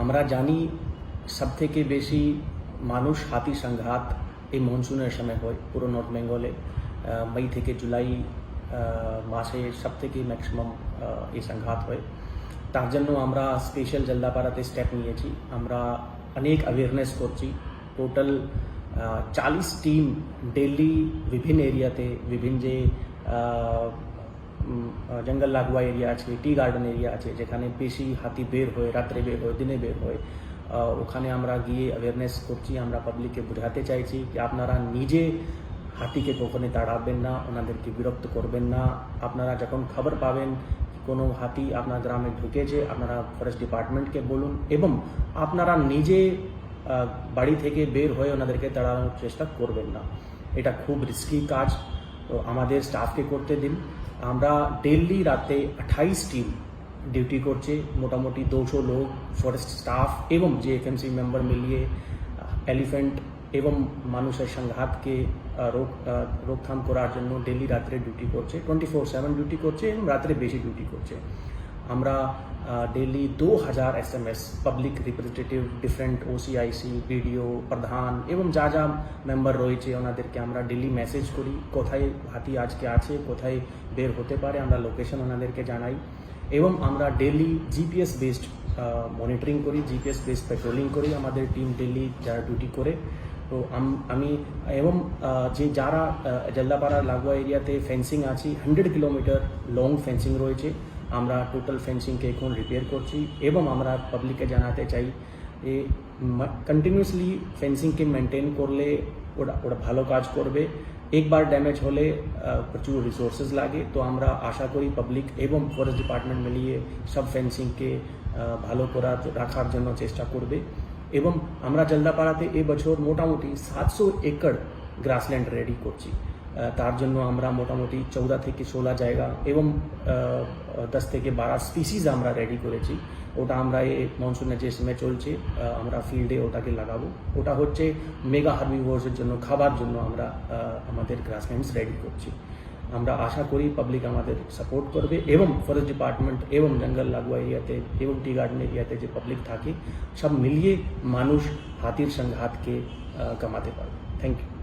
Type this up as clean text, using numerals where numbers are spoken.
আমরা জানি সবথেকে বেশি মানুষ হাতি সংঘাত এই মনসুনের সময় হয় পুরো নর্থ বেঙ্গলে। মই থেকে জুলাই মাসে সবথেকে ম্যাক্সিমাম এই সংঘাত হয়। তার জন্য আমরা স্পেশাল জলদাপাড়াতে স্টেপ নিয়েছি। আমরা অনেক অ্যাওয়ারনেস করছি। টোটাল 40 টিম ডেলি বিভিন্ন এরিয়াতে, বিভিন্ন যে জঙ্গল লাগোয়া এরিয়া আছে, টি গার্ডেন এরিয়া আছে, যেখানে বেশি হাতি বের হয়, রাত্রে বের হয়, দিনে বের হয়, ওখানে আমরা গিয়ে অ্যাওয়ারনেস করছি। আমরা পাবলিককে বোঝাতে চাইছি যে আপনারা নিজে হাতিকে কখনোই তাড়াবেন না, ওনাদেরকে বিরক্ত করবেন না। আপনারা যখন খবর পাবেন কোনো হাতি আপনার গ্রামে ঢুকেছে, আপনারা ফরেস্ট ডিপার্টমেন্টকে বলুন এবং আপনারা নিজে বাড়ি থেকে বের হয়ে ওনাদেরকে তাড়ানোর চেষ্টা করবেন না। এটা খুব রিস্কি কাজ, তো আমাদের স্টাফকে করতে দিন। আমরা ডেইলি রাতে 28 টিম ডিউটি করছে, মোটামুটি 200 লোক ফরেস্ট স্টাফ এবং যে এফএমসি মেম্বার মিলিয়ে এলিফেন্ট এবং মানুষের সংঘাতকে রোকথাম করার জন্য ডেইলি রাত্রে ডিউটি করছে, 24/7 ডিউটি করছে এবং রাত্রে বেশি ডিউটি করছে। আমরা daily 2000 SMS public representative, different OCIC, BDO, প্রধান এবং যা যা মেম্বার রয়েছে ওনাদেরকে আমরা ডেইলি মেসেজ করি কোথায় হাতি আজকে আছে, কোথায় বের হতে পারে, আমরা লোকেশন ওনাদেরকে জানাই এবং আমরা ডেইলি GPS বেসড মনিটরিং করি, GPS বেসড পেট্রোলিং করি আমাদের টিম ডেইলি যারা ডিউটি করে। তো আমি এবং যে যারা জলদাপাড়া লাগোয়া এরিয়াতে ফেন্সিং আছে, 100 কিলোমিটার লং ফেন্সিং রয়েছে, আমরা টোটাল ফেন্সিংকে এখন রিপেয়ার করছি এবং আমরা পাবলিককে জানাতে চাই যে কন্টিনিউসলি ফেন্সিংকে মেনটেন করলে ওটা ভালো কাজ করবে। একবার ড্যামেজ হলে প্রচুর রিসোর্সেস লাগে, তো আমরা আশা করি পাবলিক এবং ফরেস্ট ডিপার্টমেন্ট মিলিয়ে সব ফেন্সিংকে ভালো রাখার জন্য চেষ্টা করবে। এবং আমরা জলদাপাড়াতে এবছর মোটামুটি 700 একর গ্রাসল্যান্ড রেডি করছি। তার জন্য আমরা মোটামুটি 14 থেকে 16 জায়গা এবং 10 থেকে 12 স্পিসিস আমরা রেডি করেছি। ওটা আমরা এই মনসুনের যে সময় চলছে আমরা ফিল্ডে ওটাকে লাগাবো। ওটা হচ্ছে মেগা হার্বিভোরসের জন্য, খাবার জন্য আমরা আমাদের গ্রাসল্যান্ডস রেডি করছি। আমরা আশা করি পাবলিক আমাদের সাপোর্ট করবে এবং ফরেস্ট ডিপার্টমেন্ট এবং জঙ্গল লাগোয়া এরিয়াতে এবং টি গার্ডেন এরিয়াতে যে পাবলিক থাকে সব মিলিয়ে মানুষ হাতির সংঘাতকে কমাতে পারবে। Thank you.